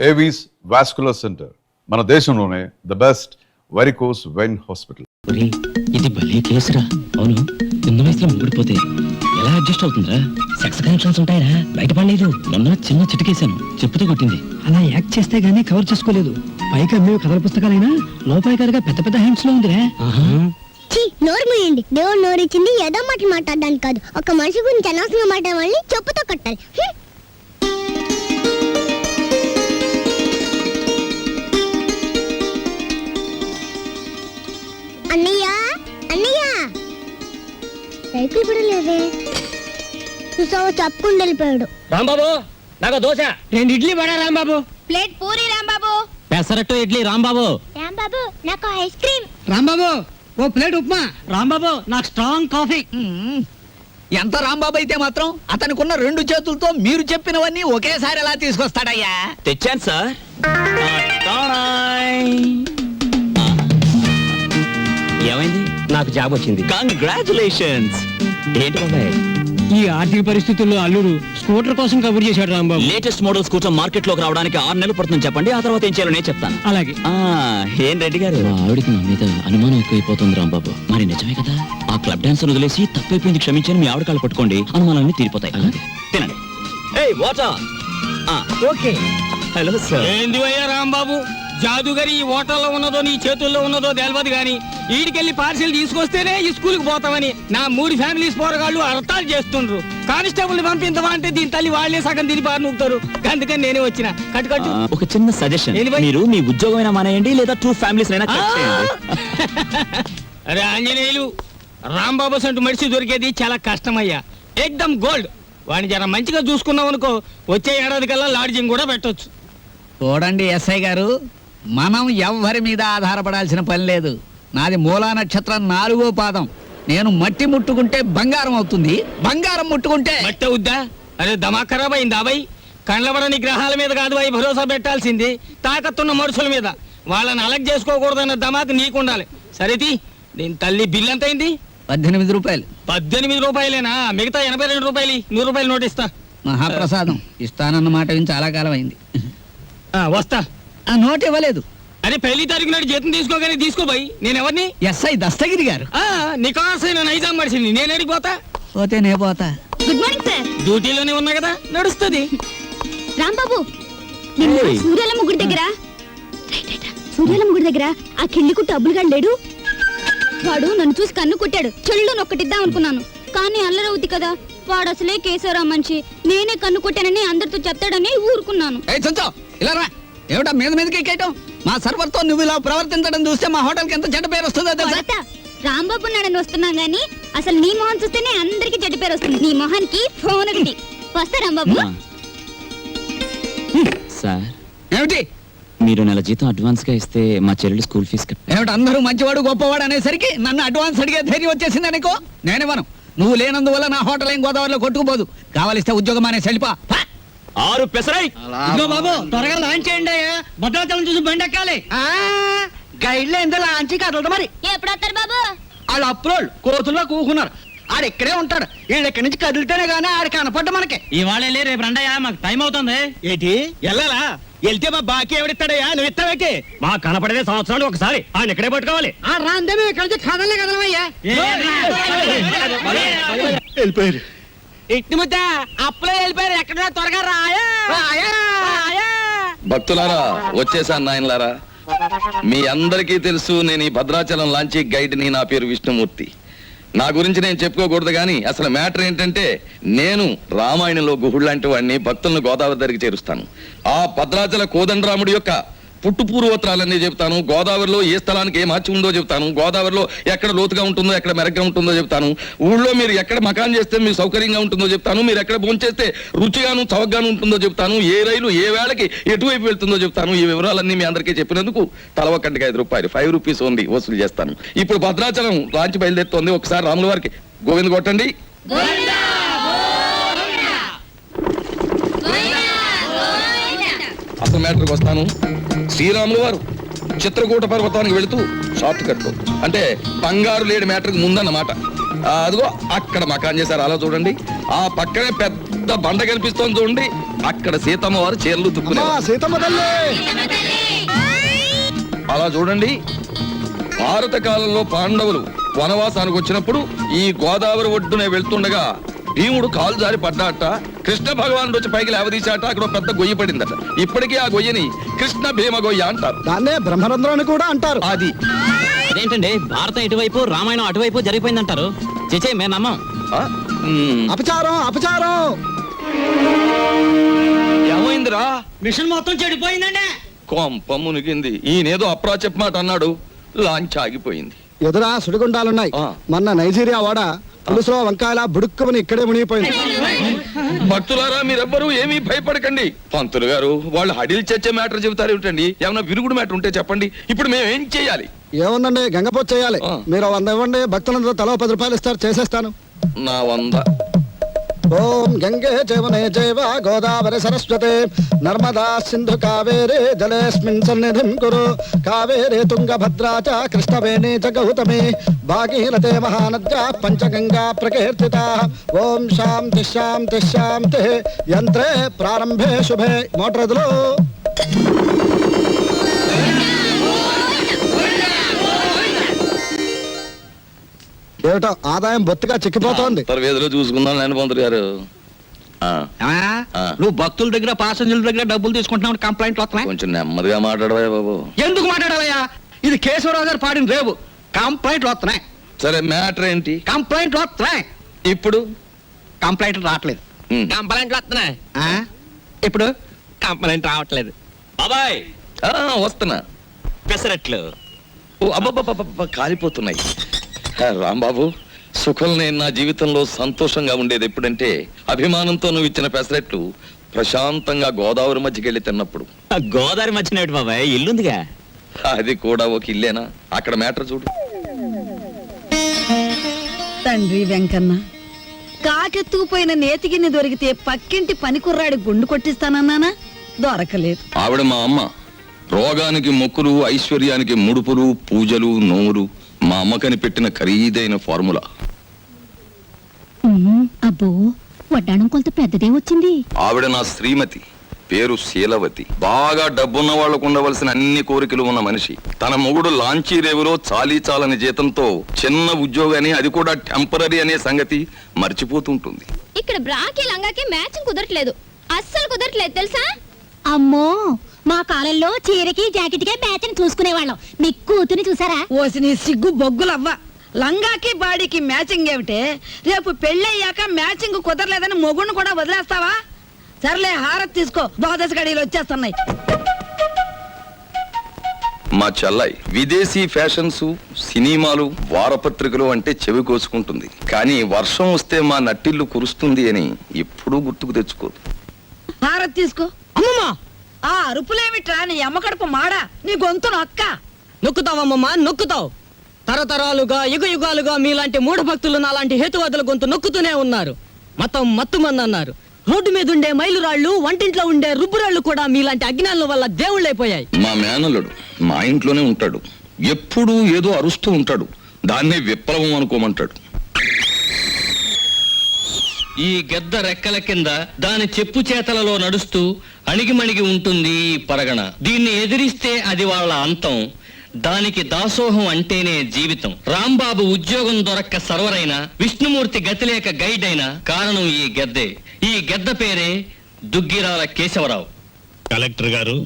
Avis vascular centre మన దేశంలోనే the best varicose vein hospital. ఇది భలే కేసురా. అవును, చిన్న వయసులో ముగ్గుడిపోతే ఎలా అడ్జస్ట్ అవుతుందిరా? సెక్స్ కనెక్షన్స్ ఉంటాయరా? బయటపడలేదు. మొన్న చిన్న చిటికేశాను, చెప్పుతో కొట్టింది. అలా యాక్ట్ చేస్తే గానీ కవర్ చేసుకోలేదు. పైగా మేము కథల పుస్తకాలైనా లోపాయికారిగా పెద్ద పెద్ద హ్యాండ్స్ లో ఉందిరా. నోరు మూయండి. దేవుడు నోరు ఇచ్చింది ఏదో మాటలు మాట్లాడడానికి కాదు. ఒక మనిషి గురించి అనవసరంగా మాట్లాడే చెప్పుతో కొట్టాలి. అన్నయ్య అన్నయ్య సైకిల్ కూడా లేదే. చూసావా, చెప్పుకుంటూ వెళ్ళిపోయాడు. రాంబాబు, నాకు దోశ. 2 ఇడ్లీ పడా రాంబాబు. ప్లేట్ పూరి రాంబాబు. పెసరట్టు ఇడ్లీ రాంబాబు. రాంబాబు, నాకు ఐస్ క్రీమ్. రాంబాబు, ఓ ప్లేట్ ఉప్మా. రాంబాబు, నాకు స్ట్రాంగ్ కాఫీ. ఎంత రాంబాబు అయితే మాత్రం అతనికున్న 2 చేతులతో మీరు చెప్పినవన్నీ ఒకేసారి ఎలా తీసుకొస్తాడయ్యా? తెచ్చాను సార్. ఏమైంది? నాకు జాబ్ వచ్చింది. కంగ్రాచులేషన్స్. ఏంటి బాబాయ్, ఈ ఆర్థిక పరిస్థితుల్లో అల్లుడు స్కూటర్ కోసం కబుర్ చేశాడు Rambabu. Latest model scooter market లోకి రావడానికి 6 నెలలు పడుతుంది చెప్పండి. ఆ తర్వాత ఏం చేయాలో నేను చెప్తాను. అలాగే. ఏం రెడ్డి గారు, ఆవిడికి నా మీద అనుమానం ఎక్కువైపోతుంది రాంబాబు. మరి నిజమే కదా? ఆ క్లబ్ డాన్స్ వదిలేసి తప్పైపోయింది క్షమించని మీ ఆవిడ కాళ్ళు పట్టుకోండి, అనుమానాన్ని తీరిపోతాయి. అలాగే తినండి. ఏయ్ వాటర్. ఓకే. Hello sir. ఏంది అయ్యా రాంబాబు, జాదుగరి ఈ హోటల్లో ఉన్నదో నీ చేతుల్లో ఉన్నదో తెలియదు గాని ఈడికెళ్ళి పార్సిల్ తీసుకొస్తేనే ఈ స్కూల్కి పోతామని నా 3 ఫ్యామిలీస్ పోరగాళ్ళు అర్థాలు చేస్తుండ్రు. కానిస్టేబుల్ పంపించవా అంటే దీని తల్లి వాళ్లే సగం తిని బారి నూపుతారు. అందుకని నేనే వచ్చిన. కట్టు ఒక చిన్న సజెషన్, మీరు మీ ఉద్యోగమైనా మానేయండి, లేదా 2 ఫ్యామిలీస్ అయినా కట్ చేయండి. అరే ఆంజనేయులు, రాంబాబు సంటూ మనిషి దొరికేది చాలా కష్టమయ్యా. ఏకదమ్ గోల్డ్. వాడిని జర మంచిగా చూసుకున్నాం అనుకో, వచ్చే ఏడాది కల్లా లాడ్జింగ్ కూడా పెట్టొచ్చు. చూడండి ఎస్ఐ గారు, మనం ఎవ్వరి మీద ఆధారపడాల్సిన పని లేదు. నాది మూలా నక్షత్రం 4వ పాదం. నేను మట్టి ముట్టుకుంటే బంగారం అవుతుంది, బంగారం ముట్టుకుంటే మట్టి అవుద్దా? అరే దమా ఖరాబ్ అయింది అబ్బాయి. కండ్లబడని గ్రహాల మీద కాదు అవి భరోసా పెట్టాల్సింది, తాకత్తున్న మనుషుల మీద. వాళ్ళని అలగ్ చేసుకోకూడదన్న దమాకు నీకుండాలి. సరేది, దీని తల్లి బిల్ ఎంత అయింది? 18 రూపాయలు. 18 రూపాయలేనా? మిగతా 82 రూపాయలు. 100 రూపాయలు నోట్ ఇస్తా. మహాప్రసాదం. ఇస్తానన్న మాట విని చాలా కాలం అయింది. వస్తా. ఆ నోట్ ఇవ్వలేదు. అరే 1వ తారీఖు నాడు జీతం తీసుకోగానే తీసుకోబోయి. నేను ఎవరిని? ఎస్ఐ దస్తగిరి గారు. నికాసైన నైజాం మనిషిని. నేను అడిగిపోతా. పోతే నే పోతా. Good morning sir. డ్యూటీలోనే ఉన్నా కదా, నడుస్తుంది. రాంబాబు, నిన్న సూర్యాలమ్మ గుడి దగ్గర ఆ కిళ్ళి కుట్టు అబ్బులుగా లేడు. వాడు నన్ను చూసి కన్ను కొట్టాడు. చెల్లు నొక్కటిద్దాం అనుకున్నాను, కానీ అల్లరవుద్ది కదా. వాడు అసలే కేశవరా మనిషి. నేనే కన్ను కొట్టానని అందరితో చెప్తాడని ఊరుకున్నాను. ఇలా రా. ఏమిటా మీదకి ఎక్కేయటం? మా సర్వర్ తో నువ్వు ఇలా ప్రవర్తించడం చూస్తే మా హోటల్ కి ఎంత చెడ్డ పేరు వస్తుందో తెలుసా? రాంబాబు నాడని వస్తున్నాం గానీ అసలు నీ మొహం చూస్తేనే అందరికి చెడ్డ పేరు వస్తుంది. నీ మొహానికి ఫోన్ ఒకటి. వస్తా రాంబాబు. సార్, ఏమిటి? మీరు నెల జీతం అడ్వాన్స్ గా ఇస్తే మా చెల్లెలు స్కూల్ ఫీజు ఏమిటి అందరూ మంచివాడు గొప్పవాడు అనేసరికి నన్ను అడ్వాన్స్ అడిగే ధైర్యం వచ్చేసింది అనుకో. నేనేమను, నువ్వు లేనందువల్ల నా హోటల్ ఏం గోదావరిలో కొట్టుకుపోదు. కావలిస్తే ఉద్యోగం అనే సెల్పా. 6 పెసరై. ఇదిగో బాబు, త్వరగా లాంచ్ చేయండి. భద్రాచలం చూసి బండి ఎక్కాలి. గైడ్లో ఎంత లాంచి కదలదు మరి. ఎప్పుడు వస్తారు బాబు? వాళ్ళు అప్రోళ్ళు కోతుల్లో కూకున్నారు. ఆడు ఇక్కడే ఉంటాడు. వీళ్ళు ఇక్కడి నుంచి కదిలితేనే గానీ ఆడు కనపడ్డ మనకి. ఇవాళ రేపు రండయ్యా, మాకు టైం అవుతుంది. ఏంటి వెళ్ళాలా? వెళ్తే మా బాకీ ఎవడిస్తాడయ్యా? నువ్వు ఇస్తావేకి? మా కనపడేదే సంవత్సరాలు ఒకసారి. ఆయన ఇక్కడే పట్టుకోవాలి. రాందే మేము ఇక్కడ నుంచి కదలే కదలమయ్యా. వెళ్ళిపోయారు. ఇట్టి ముద్ద అప్పులో వెళ్ళిపోయారు. ఎక్కడ త్వరగా రాయా. భక్తులారా, వచ్చేసాను నాయనలారా. మీ అందరికీ తెలుసు, నేను ఈ భద్రాచలం లాంచీ గైడ్ని. నా పేరు విష్ణుమూర్తి. నా గురించి నేను చెప్పుకోకూడదు కానీ అసలు మ్యాటర్ ఏంటంటే, నేను రామాయణంలో గుహుడు లాంటి వాడిని. భక్తులను గోదావరి దగ్గరికి చేరుస్తాను. ఆ భద్రాచల కోదండరాముడి యొక్క పుట్టు పూర్వోత్తరాలన్నీ చెప్తాను. గోదావరిలో ఏ స్థలానికి ఏ మార్చి ఉందో చెప్తాను. గోదావరిలో ఎక్కడ లోతుగా ఉంటుందో, ఎక్కడ మెరగ్గా ఉంటుందో చెప్తాను. ఊళ్ళో మీరు ఎక్కడ మకాన్ చేస్తే మీకు సౌకర్యంగా ఉంటుందో చెప్తాను. మీరు ఎక్కడ భోంచేస్తే రుచిగాను చవకగాను ఉంటుందో చెప్తాను. ఏ రైలు ఏ వేళకి ఎటువైపు వెళ్తుందో చెప్తాను. ఈ వివరాలన్నీ మీ అందరికీ చెప్పినందుకు తల ఒక్కటికి 5 రూపాయలు, 5 రూపీస్ ఓన్లీ వసూలు చేస్తాను. ఇప్పుడు భద్రాచలం లాంచి బయలుదేరుతోంది. ఒకసారి రాముల వారికి గోవింద కొట్టండి. అసలు మ్యాటర్కి వస్తాను. శ్రీరాములు వారు చిత్రకూట పర్వతానికి వెళుతూ షార్ట్ కట్, అంటే బంగారు లేడి మ్యాటర్కి ముందన్నమాట. అదిగో అక్కడ మకాన్ చేశారు, అలా చూడండి. ఆ పక్కనే పెద్ద పెద్ద బండ కనిపిస్తోంది చూడండి, అక్కడ సీతమ్మ వారు చీరలు తుక్కునే సీతమ్మ తల్లి అలా చూడండి. భారత కాలంలో పాండవులు వనవాసానికి వచ్చినప్పుడు ఈ గోదావరి ఒడ్డునే వెళ్తుండగా భీముడు కాలు జారి పడ్డాట, కృష్ణ భగవానుడు వచ్చి పైకి లేవదీశాట, అక్కడ ఒక పెద్ద గొయ్యి పడిందట. ఇప్పటికీ ఆ గొయ్యని కృష్ణ భీమ గొయ్య అంటారు. దాన్నే బ్రహ్మరంధ్రం అని కూడా అంటారు. అది అదేంటండి భారతం ఇటువైపు రామాయణం అటువైపు జరిగిపోయిందంటారు? చేచే మేము నమ్మం. ఆ? ఉమ్. అపచారం అపచారం. ఏమైందిరా? మిషన్ మొత్తం చెడిపోయిందండి. కొంప మునిగింది. ఈయనేదో అప్రా చెప్పమాట అన్నాడు, లాంచ్ ఆగిపోయింది. ఎదురా సుడిగుండాలున్నాయి. ఆ. మొన్న నైజీరియా వాడ పులుసులో వంకాయల బుడుక్కుమని ఇక్కడే మునిగిపోయింది. భక్తులారా, మీరెవ్వరూ ఏమీ భయపడకండి. పంతులు గారు వాళ్ళు హడిల్ చచ్చే మ్యాటర్ చెబుతారు ఏమిటండి? ఏమైనా విరుగుడు మ్యాటర్ ఉంటే చెప్పండి. ఇప్పుడు మేము ఏం చేయాలి? ఏముందండి, గంగపోతు చేయాలి. ఆ. మీరు 100 ఇవ్వండి, భక్తులందరూ తలో 10 రూపాయలు ఇస్తారు, చేసేస్తాను. నా 100. ఓం గంగే జవనే జైవ గోదావరి సరస్వతే నర్మదా సింధు కావేరే జలేస్మిన్ సన్నిధిం కురు కావేరే తుంగభద్రా చ కృష్ణవేణి చ గౌతమి భాగీరథే మహానద్యా పంచగంగా ప్రకీర్తితా. ఓం శాంతి శాంతి శాంతి. యంత్రే ప్రారంభే శుభే. మోటార్ ఎదులు. ఏమిటో ఆదాయం బొత్తిగా చిక్కిపోతోంది. వేదిలో చూసుకుందాం నేను పంతులు గారు. ఆ, ఆ. నువ్వు భక్తుల దగ్గర పాసెంజర్ల దగ్గర డబ్బులు తీసుకుంటున్నావు, కంప్లైంట్లు వస్తున్నాయి. కొంచెం నెమ్మదిగా మాట్లాడవా బాబు. ఎందుకు మాట్లాడాలయ్యా? ఇది కేశవరావు గారు పాడిన రేవు. కంప్లైంట్లు వస్తున్నాయి, సరే మ్యాటర్ ఏంటి కంప్లైంట్లు వస్తున్నాయి. ఇప్పుడు? కంప్లైంట్లు రావట్లేదు. ఉమ్. కంప్లైంట్లు వస్తున్నాయి. ఆ? ఇప్పుడు కంప్లైంట్ రావట్లేదు. బాబాయ్ ఆ, వస్తున్నా. పెసరట్లు. ఓ అబ్బబ్బబ్బబ్బ, కాలిపోతున్నాయి. రాంబాబు, సుఖం నేను నా జీవితంలో సంతోషంగా ఉండేది ఎప్పుడంటే అభిమానంతో నువ్వు ఇచ్చిన పెసరెట్లు ప్రశాంతంగా గోదావరి మధ్యకి వెళ్ళి తిన్నప్పుడు. ఆ గోదావరి మధ్యనేటి బాబాయ్, ఇల్లుందిగా. అది కూడా ఒక ఇల్లేనా? అక్కడ మ్యాటర్ చూడు. తండ్రి వెంకన్న, కాకెత్తుకుపోయిన నేతిగిన్ని దొరికితే పక్కింటి పనికుర్రాడి గుండు కొట్టిస్తానన్నానా? దొరకలేదు. ఆవిడ మా అమ్మ. రోగానికి మొక్కులు, ఐశ్వర్యానికి ముడుపులు, పూజలు, నోములు మా అమ్మకని పెట్టిన ఖరీదైన ఫార్ములా. అబ్బో వడ్డాణం కొంత పెద్దదే వచ్చింది. ఆవిడ నా శ్రీమతి, పేరు శీలవతి. బాగా డబ్బున్న వాళ్లకు ఉండవలసిన అన్ని కోరికలు ఉన్న మనిషి. తన మొగుడు లాంచీ రేవులో చాలీ చాలని జీతంతో చిన్న ఉద్యోగాన్ని, అది కూడా టెంపరీ అనే సంగతి మర్చిపోతుంటుంది. ఇక్కడ బ్రాకి లంగాకి మ్యాచింగ్ కుదరట్లేదు, అస్సలు కుదరట్లేదు తెలుసా? అమ్మో మా కాలంలో చీరకి జాకెట్కే మ్యాచ్ని చూసుకునేవాళ్ళం. మీ కూతుని చూసారా? ఓసి నీ సిగ్గు బొగ్గులవ్వ. లంగాకి బాడీకి మ్యాచింగ్ ఏమిటే? రేపు పెళ్ళయ్యాక మ్యాచింగ్ కుదరలేదని మొగుణ్ణి కూడా వదిలేస్తావా? సర్లే, హారతి తీసుకో, ద్వాదశ గడియలు వచ్చేస్తున్నాయి. మా చెల్లాయి విదేశీ ఫ్యాషన్స్, సినిమాలు, వారపత్రికలు అంటే చెవి కోసుకుంటుంది. కానీ వర్షం వస్తే మా నట్టిల్లు కురుస్తుంది అని ఎప్పుడూ గుర్తుకు తెచ్చుకోదు. హారతి తీసుకో. అమ్మమ్మా, ఆ అరుపులేమిట్రా? నీ అమ్మ కడుపు మాడా, నీ గొంతు నొక్క. నొక్కుతావమ్మమ్మా, నొక్కుతావు. తరతరాలుగా యుగాలుగా మీలాంటి మూఢ భక్తులు నాలాంటి హేతువాదుల గొంతు నొక్కుతూనే ఉన్నారు. మతం మత్తుమంది అన్నారు. రోడ్డు మీద ఉండే మైలురాళ్లు, వంటింట్లో ఉండే రుబ్బురాళ్లు కూడా మీలాంటి అజ్ఞానుల వల్ల దేవుళ్ళైపోయాయి. మా మేనల్లుడు మా ఇంట్లోనే ఉంటాడు. ఎప్పుడూ ఏదో అరుస్తూ ఉంటాడు. దాన్నే విప్లవం అనుకోమంటాడు. ఈ గెద్ద రెక్కల కింద దాని చెప్పు చేతలలో నడుస్తూ అణిగిమణిగి ఉంటుంది ఈ పరగణ. దీన్ని ఎదిరిస్తే అది వాళ్ళ అంతం. దానికి దాసోహం అంటేనే జీవితం. రాంబాబు ఉద్యోగం దొరక్క సర్వరైన, విష్ణుమూర్తి గతిలేక గైడ్ అయిన కారణం ఈ గెద్దే. ఈ గెద్ద పేరే దుగ్గిరాల కేశవరావు. కలెక్టర్ గారు,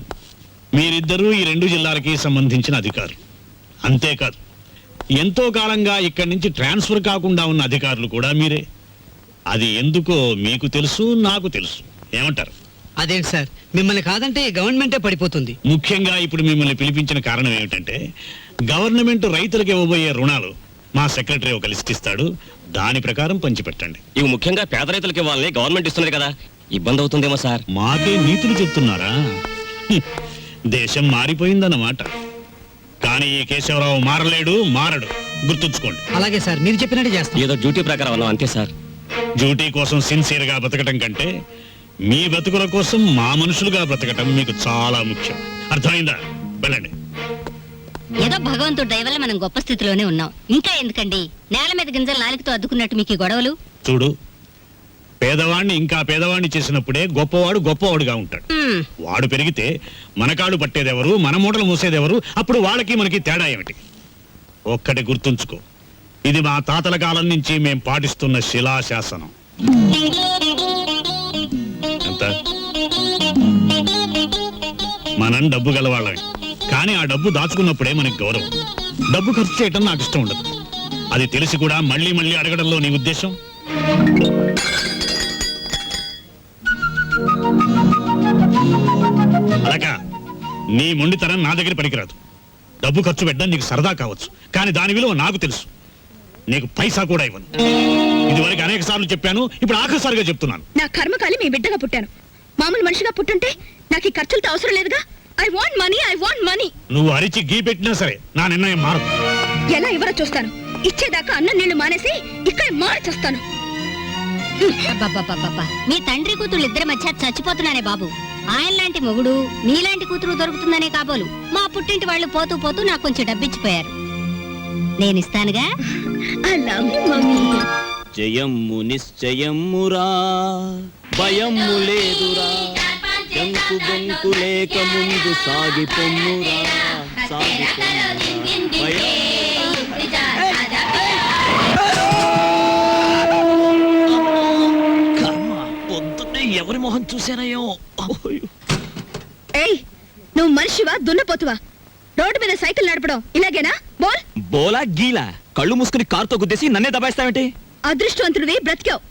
మీరిద్దరూ ఈ 2 జిల్లాలకి సంబంధించిన అధికారులు. అంతేకాదు, ఎంతో కాలంగా ఇక్కడి నుంచి ట్రాన్స్ఫర్ కాకుండా ఉన్న అధికారులు కూడా మీరే. అది ఎందుకో మీకు తెలుసు, నాకు తెలుసు. ఏమంటారు? అదేంటి సార్, మిమ్మల్ని కాదంటే గవర్నమెంటే పడిపోతుంది. ముఖ్యంగా ఇప్పుడు మిమ్మల్ని పిలిపించిన కారణం ఏమిటంటే, గవర్నమెంట్ రైతులకు ఇవ్వబోయే రుణాలు మా సెక్రటరీ ఒక లిస్ట్ ఇస్తాడు. దాని ప్రకారం పంచిపెట్టండి. ఇవి ముఖ్యంగా పేద రైతులకి వాళ్ళని గవర్నమెంట్ ఇస్తున్నది కదా, ఇబ్బంది అవుతుందేమో సార్. మాకే నీతులు చెప్తున్నారా? దేశం మారిపోయిందన్నమాట. కానీ ఈ కేశవరావు మారలేడు, మారడు. గుర్తుంచుకోండి. అలాగే సార్, మీరు చెప్పినట్టు చేస్తాం. ఏదో డ్యూటీ ప్రకారం అన్నాం అంతే సార్. డ్యూటీ కోసం సిన్సియర్గా బతకటం కంటే మీ బతుకుల కోసం మా మనుషులుగా బ్రతకటం మీకు చాలా ముఖ్యం. అర్థమైందా? వెళ్ళండి. ఏదో భగవంతుడి దయ వల్ల మనం గొప్ప స్థితిలోనే ఉన్నాం. ఇంకా ఎందుకండి నేల మీద గింజలు నాలుగుతో అద్దుకున్నట్టు మీకు ఈ గొడవలు? చూడు, పేదవాణ్ణి ఇంకా పేదవాణ్ణి చేసినప్పుడే గొప్పవాడు గొప్పవాడుగా ఉంటాడు. వాడు పెరిగితే మనకాడు పట్టేదెవరు, మన మూటలు మూసేదెవరు? అప్పుడు వాళ్ళకి మనకి తేడా ఏమిటి? ఒక్కటి గుర్తుంచుకో, ఇది మా తాతల కాలం నుంచి మేం పాటిస్తున్న శిలాశాసనం. ఎంత? మనం డబ్బు గలవాళ్ళమే, కానీ ఆ డబ్బు దాచుకున్నప్పుడే మనకి గౌరవం. డబ్బు ఖర్చు చేయటం నాకు ఇష్టం ఉండదు. అది తెలిసి కూడా మళ్ళీ మళ్ళీ అడగడంలో నీ ఉద్దేశం? అలాగా నీ మొండితనం నా దగ్గర పనికిరాదు. డబ్బు ఖర్చు పెట్టడం నీకు సరదా కావచ్చు, కానీ దాని విలువ నాకు తెలుసు. నీకు పైసా కూడా ఇవ్వను. ఇదివరకు అనేక సార్లు చెప్పాను, ఇప్పుడు ఆఖరిసారిగా చెప్తున్నాను. నా కర్మకాలి మీ బిడ్డగా పుట్టాను. మామూలు మనిషిగా పుట్టుంటే నాకు ఈ ఖర్చులతో అవసరం లేదుగా. I want money. నువ్వు అరిచి గీ పెట్టినా సరే నా నిర్ణయం మారదు. ఎలా ఇవ్వరో చూస్తాను. ఇచ్చేదాకా అన్నం నీళ్లు మానేసి ఇక్కడ మార్చేస్తాను. మీ తండ్రి కూతురు ఇద్దరి మధ్య చచ్చిపోతున్నానే బాబు. ఆయన లాంటి మొగుడు నీలాంటి కూతురు దొరుకుతుందనే కాబోలు మా పుట్టింటి వాళ్ళు పోతూ పోతూ నాకు కొంచెం డబ్బిచ్చిపోయారు. నేను ఇస్తానుగా. I love you mummy. జయమ్ము నిశ్చయమ్మురా, భయమ్ము లేదురా, జంకు బొంకు లేక ముందు సాగిపొమ్మురా, పొద్దున్నే ఎవరి మొహం చూసానయ్యో. ఏయ్, నువ్వు మనిషివా దున్నపోతువా? రోడ్డు మీద సైకిల్ నడపడం ఇలాగేనా? బోల్. బోలా గీలా కళ్ళు మూసుకుని కారుతో గుద్దేసి నన్నే దబాయిస్తావేంటి? అదృష్టవంతుడివి, బ్రతికావు.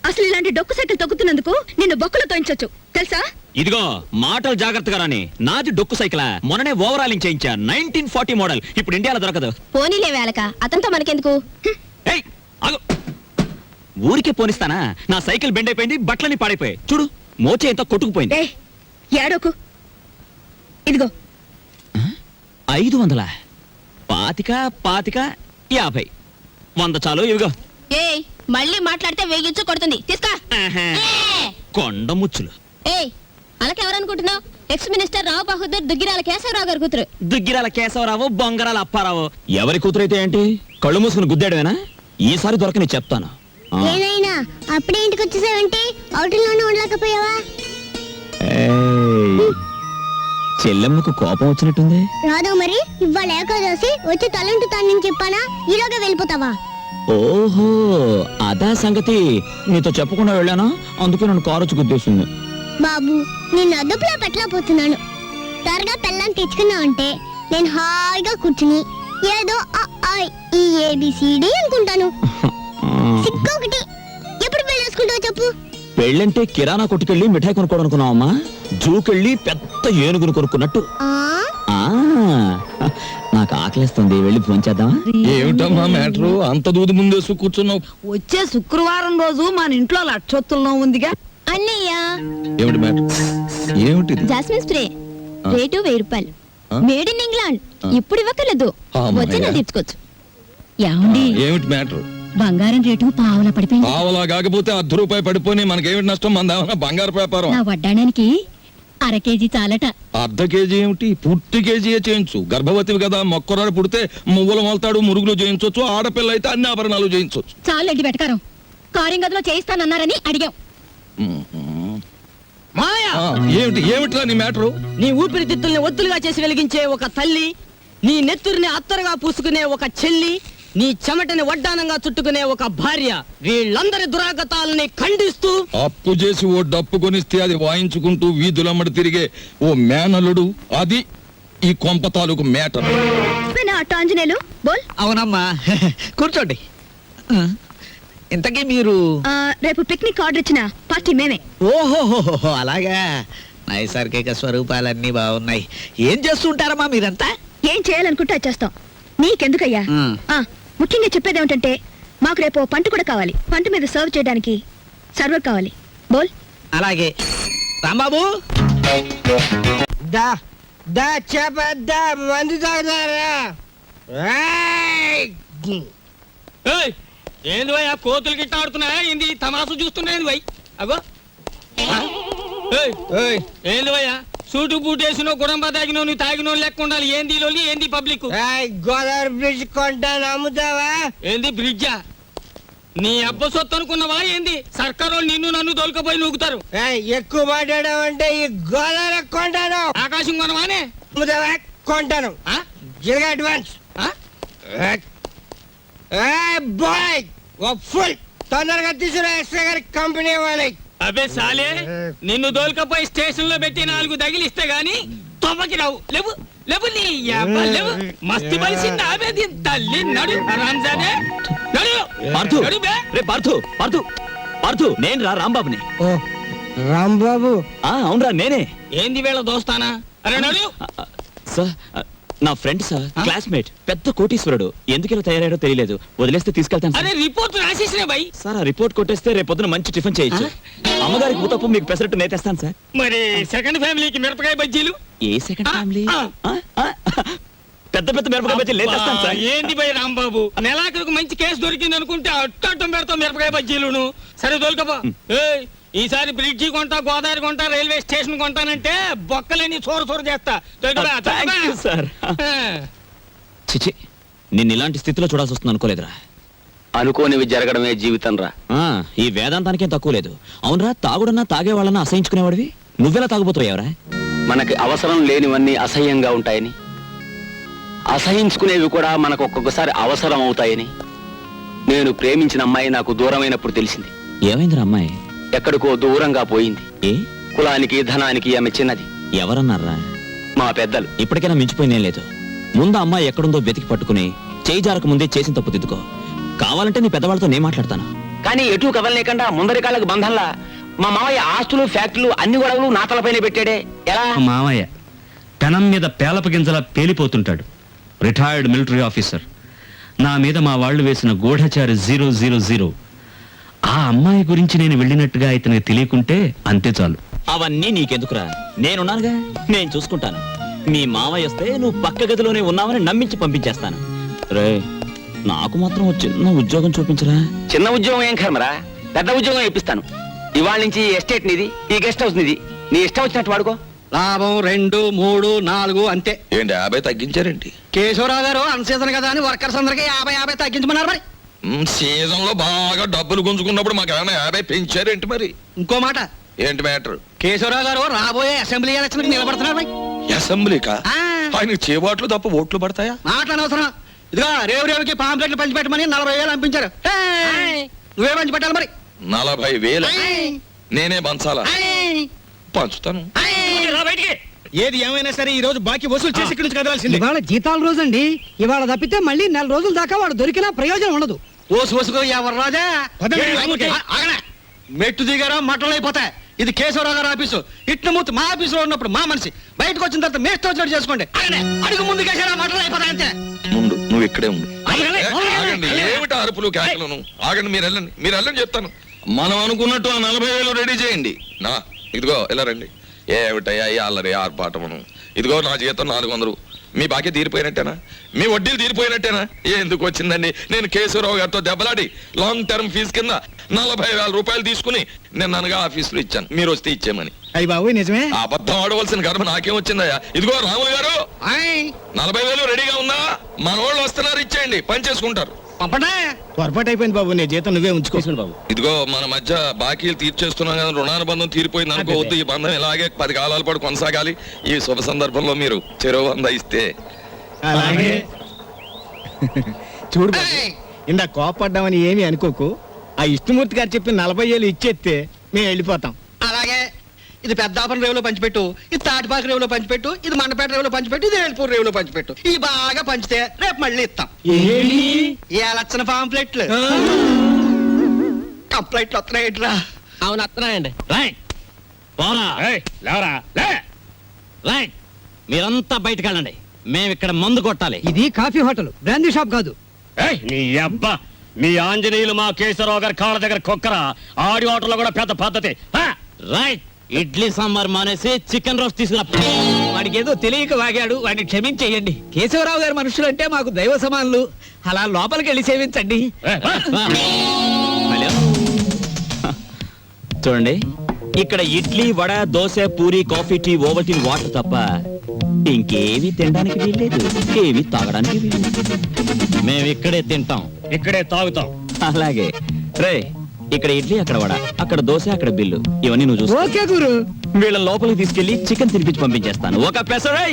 అసలు ఇలాంటి డొక్కు సైకిల్ తొక్కుతున్నందుకు నిన్ను బొక్కలు తోయించొచ్చు తెలుసా? ఇదిగో మాటలు జాగ్రత్తగా రాని. నాది డొక్కు సైకిల్. మొన్ననే ఓవరాలింగ్ చేయించా, 1940 మోడల్. ఇప్పుడు ఇండియాలో దొరకదు. పోనీలే వేలక, అతనితో మనకెందుకు? ఏయ్, ఆగు. ఊరికే పోనిస్తానా? నా సైకిల్ బెండ్ అయిపోయింది, బట్టలని పాడైపోయాయి. చూడు, మోచే ఎంత కొట్టుకుపోయింది. ఏయ్, ఏడోకు. ఇదిగో 500, పాతిక 50, 100 చాలు. ఇవిగో. ఏయ్, మళ్ళీ మాట్లాడితే వేగించు కొడుతుంది. తీస్తా. కొండ ముచ్చులు. ఏయ్, అలాకెవరనుకుంటున్నావు? ఎక్స్ మినిస్టర్ రావు బహదూర్ దుగ్గిరాల కేశవరావు గారి కూతురు. దుగ్గిరాల కేశవరావు, బొంగరాల అప్పారావు. ఎవరి కూతురైతే ఏంటి? కళ్ళు మూసుకుని గుద్దాడువేనా? ఈసారి దొరకని చెప్తాను. ఏనైనా అప్పుడే ఇంటికి వచ్చేసావంటే అవుటిలోనే ఉండలేకపోయావా? చెల్లెమ్మకు కోపం వచ్చినట్టుంది. రాదు మరి, ఇవాళ ఏకాదశి వచ్చి తలంటుతానని చెప్పానా? ఈలోగా వెళ్ళిపోతావా? ఓహో, అదా సంగతి. నీతో చెప్పకుండా వెళ్ళానా, అందుకే నన్ను కారు గుద్దేసింది. బాబు, నేను అదుపులో పెట్టలేకపోతున్నాను. త్వరగా పెళ్ళాన్ని తెచ్చుకున్నా అంటే నేను హాయిగా కూర్చుని ఏదో ఈ ABCD అనుకుంటాను. సిక్కొకటి. ఎప్పుడు పెళ్ళేసుకుంటావు చెప్పు? పెళ్ళంటే కిరాణా కొట్టుకెళ్ళి మిఠాయి కొనుక్కోవడం అనుకున్నావమ్మా? జూకెళ్ళి పెద్ద ఏనుగును కొనుక్కున్నట్టు. నాకు ఆకలిస్తుంది, వెళ్ళి ఫోన్ చేద్దామా? ఏమిటమ్మా మ్యాటరు? అంత దూది ముందేసు కూర్చున్నావు. వచ్చే శుక్రవారం రోజు మన ఇంట్లో లక్షొత్తుల్లో ఉందిగా. అన్నయ్య, ఏమిటి మ్యాటర్? ఏమిటిది? జాస్మిన్ స్ప్రే రేటు 1000 రూపాయలు. Made in England. ఇప్పుడు ఇవ్వకలేదు, వచ్చి తీర్చుకోవచ్చు. ఏమిటి మ్యాటర్? బంగారం రేటు పావలా పడిపోయింది. పావలా కాకపోతే ₹10 పడిపోయి మనకేమిటి నష్టం? మన బంగారు వ్యాపారం. నా వడ్డాడానికి 1/2 కేజీ చాలట. ½ కేజీ ఏమిటి? పూర్తి కేజీయే చేయించు. గర్భవతివి కదా, మొక్కరాడు పుడితే మువ్వలు మొలతాడు, మురుగులు చేయించవచ్చు. ఆడపిల్ల అయితే అన్ని ఆభరణాలు చేయించవచ్చు. చాలండి వెటకారం. కారింగదిలో చేయిస్తానన్నారని అడిగాం. ఏమిట్రా నీ మ్యాటరు? నీ ఊపిరితిత్తుల్ని ఒత్తులుగా చేసి వెలిగించే ఒక తల్లి, నీ నెత్తురిని అత్తరుగా పూసుకునే ఒక చెల్లి, నీ చెమటని వడ్డానంగా చుట్టుకునే ఒక భార్య, వీళ్ళందరి దురాగతాలని ఖండిస్తూ అప్పు చేసి ఓ డప్పు కొనిస్తే అది వాయించుకుంటూ వీధులమ్మడి తిరిగే ఓ మేనలుడు, అది ఈ కొంప తాలూకు మేటర్. ఆంజనేయులు బోల్. అవునమ్మా, కూర్చోండి. ఇంతకీ మీరు? రేపు పిక్నిక్ ఆర్డర్ ఇచ్చిన పార్టీ మేమే. ఓహో, అలాగా. నైసర్గిక స్వరూపాలన్నీ బాగున్నాయి. ఏం చేస్తుంటారమ్మా మీరంతా? ఏం చేయాలనుకుంటే అది చేస్తాం. నీకెందుకయ్యా? ముఖ్యంగా చెప్పేది ఏమిటంటే, మాకు రేపు పంట కూడా కావాలి. పంట మీద సర్వ్ చేయడానికి సర్వర్ కావాలి. బోల్. అలాగే. రాంబాబు, మందు తాగుతారా? ఏంది వై ఆ కోతులు గిట్ట ఆడుతున్నాయా? ఏంది తమాసు చూస్తున్నాయి వై? అగో ఏంది వయ్యా? సూటు బూటేసిన గుడంబ తాగినో నువ్వు తాగినో లెక్క ఉండాలి. ఏంది లోని, ఏంది పబ్లిక్? గోదావరి బ్రిడ్జ్ కొంటాను, అమ్ముతావా? ఏంది బ్రిడ్జా? నీ అబ్బ సొత్తు అనుకున్నవా ఏంది? సర్కారు నిన్ను నన్ను దొలకపోయి నూకుతారు. ఎక్కువ మాట్లాడావంటే ఈ గోదావరి కొంటాను, ఆకాశం కొనవానే కొంటాను. ఆ? అడ్వాన్స్ ఆ? బాయ్ ఫుల్ తొందరగా తీసుకురా ఎక్స్ట్రా గారి కంపెనీ వాళ్ళకి. అబే సాలే, నిన్ను దోల్కపోయి స్టేషన్ లో పెట్టి 4 తగిలిస్తే గాని తొమ్మకి రావు. లేవు లేవు నీ యబ్బ లేవు. మస్తు బలిసింది ఆబే దీని తల్లి. నడు రంజానే నడు. పార్థు నడు బే. రే పార్థు పార్థు పార్థు నేను రా రాంబాబుని. ఓ రాంబాబు, అవునరా నేనే. ఏంది వేళ దోస్తానా? అరే నడు. సార్ నా ఫ్రెండ్ సార్, క్లాస్మేట్, పెద్ద కోటీశ్వరుడు. ఎందుకు ఇలా తయారయ్యాడో తెలియలేదు. వదిలేస్తే తీసుకెళ్తాను అరే సార్. రిపోర్ట్ రాసేసిన బై. సార్ ఆ రిపోర్ట్ కొట్టేస్తే రేపు పొద్దున మంచి టిఫిన్ చేయొచ్చు. అమ్మగారికి ఊతప్పు, మీకు పెసరట్టు నేతేస్తాను సార్. మరి సెకండ్ ఫ్యామిలీకి మిరపకాయ బజ్జీలు. ఏ సెకండ్ ఫ్యామిలీ? ఆ. పెద్ద పెద్ద మిరపకాయ బజ్జీలు నేతేస్తాను సార్. ఏంది బై రాంబాబు, నెలాఖరుకు మంచి కేసు దొరికింది అనుకుంటే అట్టం పెడతాం మిరపకాయ బజ్జీలును. సరే దొరకపో. ఈసారి బ్రిడ్జి కొంటా, గోదావరి కొంటా, రైల్వే స్టేషన్ కొంటానంటే బొక్కలేని చోరు చేస్తా. Thank you, sir. చిచి, నిన్ను ఇలాంటి స్థితిలో చూడాల్సి వస్తుంది అనుకోలేదురా. అనుకోనివి జరగడమే జీవితం రా. ఈ వేదాంతానికేం తక్కువ లేదు. అవునరా, తాగుడన్నా తాగేవాళ్ళన్నా అసహించుకునేవాడివి. నువ్వెలా తాగుపోతావురా? మనకి అవసరం లేనివన్నీ అసహ్యంగా ఉంటాయని, అసహించుకునేవి కూడా మనకు ఒక్కొక్కసారి అవసరం అవుతాయని నేను ప్రేమించిన అమ్మాయి నాకు దూరమైనప్పుడు తెలిసింది. ఏమైందిరా అమ్మాయి? ఎక్కడికో దూరంగా పోయింది. ఏ కులానికి ధనానికి ఆమె చిన్నది. ఎవరన్నారా? మా పెద్దలు. ఇప్పటికైనా మించిపోయినేం లేదు. ముందు అమ్మాయి ఎక్కడుందో వెతికి పట్టుకుని చేయి జారక ముందే చేసిన తప్పు దిద్దుకో. కావాలంటే నీ పెద్దవాళ్ళతో నేను మాట్లాడతాను. కానీ ఎటు కదలలేకుండా ముందరి కాళ్ళకు బంధంలా మా మామయ్య ఆస్తులు, ఫ్యాక్టరీలు, అన్ని గొడవలు నా తలపైన పెట్టాడే. ఎలా? మామయ్య పెనం మీద పేలప గింజలా పేలిపోతుంటాడు. Retired military officer. నా మీద మా వాళ్ళు వేసిన గూఢచారి 000. ఆ అమ్మాయి గురించి నేను వెళ్ళినట్టుగా ఇతనికి తెలియకుంటే అంతే చాలు. అవన్నీ నీకెందుకురా, నేనున్నానుగా, నేను చూసుకుంటాను. మీ మామయ్య వస్తే నువ్వు పక్క గదిలోనే ఉన్నావని నమ్మించి పంపించేస్తాను. రే, నాకు మాత్రం చిన్న ఉద్యోగం చూపించరా. చిన్న ఉద్యోగం ఏం కర్మరా, పెద్ద ఉద్యోగం ఇప్పిస్తాను. ఇవాళ నుంచి ఎస్టేట్ నిది, ఈ గెస్ట్ హౌస్ నిది. నీ ఇష్టం వచ్చినట్టు వాడుకో. లాభం 2, 3, 4 అంతే. ఏంటి 50 తగ్గించారేంటి? కేశవరావు గారు అన్సీజన్ కదా అని వర్కర్స్ అందరికి 50 తగ్గించమన్నారు. మరి సీజన్ లో బాగా డబ్బులు గుంజుకున్నప్పుడు మాకు ఏమైనా 50 పెంచారేంటి? మరి ఇంకో మాట, ఏంటి మ్యాటర్? కేశవరావు గారు రాబోయే అసెంబ్లీ ఎలక్షన్ నిలబడుతున్నారు. మరి అసెంబ్లీకా? ఆ. ఆయన చేబాట్లు తప్ప ఓట్లు పడతాయా? మాట్లాడనవసరం. ఇదిగో రేవుకి పాంప్లెట్లు పంచిపెట్టమని 40,000 పంపించారు. నువ్వే పంచి పెట్టాలి. మరి 40,000 నేనే పంచాలా? పంచుతాను. ఏది ఏమైనా సరే ఈ రోజు బాకీ వసూలు చేసి ఇక్కడి నుంచి కదలాల్సింది. ఇవాళ జీతాల రోజండి. ఇవాళ తప్పితే మళ్ళీ 4 రోజుల దాకా వాడు దొరికినా ప్రయోజనం ఉండదు. ఓసుకో ఎవరు రాజా. మెట్టు దిగారా మట్టలు అయిపోతాయి. ఇది కేశవరావు గారు ఆఫీసు. ఇట్ల మా ఆఫీసులో ఉన్నప్పుడు మా మనిషి, బయటకు వచ్చిన తర్వాత మేస్తో వచ్చినట్టు చేసుకోండి. అడుగు ముందు కేసారా మట్టలు అయిపోతాయి అంతే. ముందు నువ్వు ఇక్కడే ఉండు. ఆగండి, ఏమిటి అరుపులు కేకలను? ఆగండి, మీరు వెళ్ళండి చెప్తాను. మనం అనుకున్నట్టు ఆ 40,000 రెడీ చేయండి. నా ఇదిగో ఇలా రండి. ఏమిటయ్యా ఈ అల్లరి ఆర్పాటమును? ఇదిగో నా జీతం 400. మీ బాకీ తీరిపోయినట్టేనా? మీ వడ్డీలు తీరిపోయినట్టేనా? ఎందుకు వచ్చిందండి? నేను కేశవరావు గారితో దెబ్బలాడి లాంగ్ టర్మ్ ఫీజు కింద 40,000 రూపాయలు తీసుకుని నేను అనగా ఆఫీసులో ఇచ్చాను. మీరు వస్తే ఇచ్చేమని. అయ్యి బాబు నిజమే. అబద్ధం ఆడవలసిన గర్భ నాకేం వచ్చిందయ్యా? ఇదిగో రాములు గారు, 40,000 రెడీగా ఉందా? మన వాళ్ళు వస్తున్నారు, ఇచ్చేయండి, పని చేసుకుంటారు. పొరపాటు అయిపోయింది బాబు, నీ జీతం నువ్వే ఉంచుకోవాలి బాబు. ఇదిగో మన మధ్య బాకీలు తీర్చేస్తున్నాం కదా, రుణానుబంధం తీరిపోయింది అనుకోవద్దు. ఈ బంధం ఇలాగే 10 కాలాల పాటు కొనసాగాలి. ఈ శుభ సందర్భంలో మీరు చెరో 100 ఇస్తే. అలాగే. చూడు బాబు, ఇందా కోపడ్డామని ఏమీ అనుకోకు. ఆ విష్ణుమూర్తి గారు చెప్పిన 40,000 ఇచ్చేస్తే మేము వెళ్ళిపోతాం. అలాగే. ఇది పెద్దాపురం రేవులో పంచిపెట్టు, ఇది తాటిపాక రేవులో పంచిపెట్టు, ఇది మండపేట రేవులో పంచిపెట్టు, ఇది ఏడుపూర్ రేవులో పంచిపెట్టు. ఈ బాగా పంచితే రేపు మళ్ళీ ఇస్తాం. ఏ లక్షణ పాంప్లెట్లు కంప్లైంట్లు వస్తున్నాయిట్రా. అవును వస్తున్నాయండి. మీరంతా బయటకు వెళ్ళండి. మేము ఇక్కడ మందు కొట్టాలి. ఇది కాఫీ హోటల్, బ్రాందీ షాప్ కాదు. నీ అబ్బా, మీ ఆంజనేయులు మా కేశవరావు గారి కాళ్ళ దగ్గర కుక్కరా. ఆడి హోటల్లో కూడా పెద్ద పద్ధతి. రైట్, ఇడ్లీ సాంబార్ మానేసి చికెన్ రోస్ట్ తీసుకురా. వాడికి ఏదో తెలియక వాగాడు, వాడిని క్షమించేయండి. కేశవరావు గారి మనుషులు అంటే మాకు దైవ సమానులు. అలా లోపలికి వెళ్ళి సేవించండి. చూడండి, ఇక్కడ idli, vada, dosa, puri, coffee, tea, Ovaltine, water తప్ప ఇంకేవి తినడానికి వీల్లేదు, ఏవి తాగడానికి వీల్లేదు. మేము ఇక్కడే తింటాం, ఇక్కడే తాగుతాం. అలాగే రే ఇక్కడ ఇడ్లీ అక్కడ వడ అక్కడ దోశ అక్కడ బిల్లు ఇవన్నీ నువ్వు చూసుకో. ఓకే గురు. వీళ్ళ లోపలికి తీసుకెళ్లి చికెన్ తినిపించి పంపించేస్తాను. ఒక పెసరై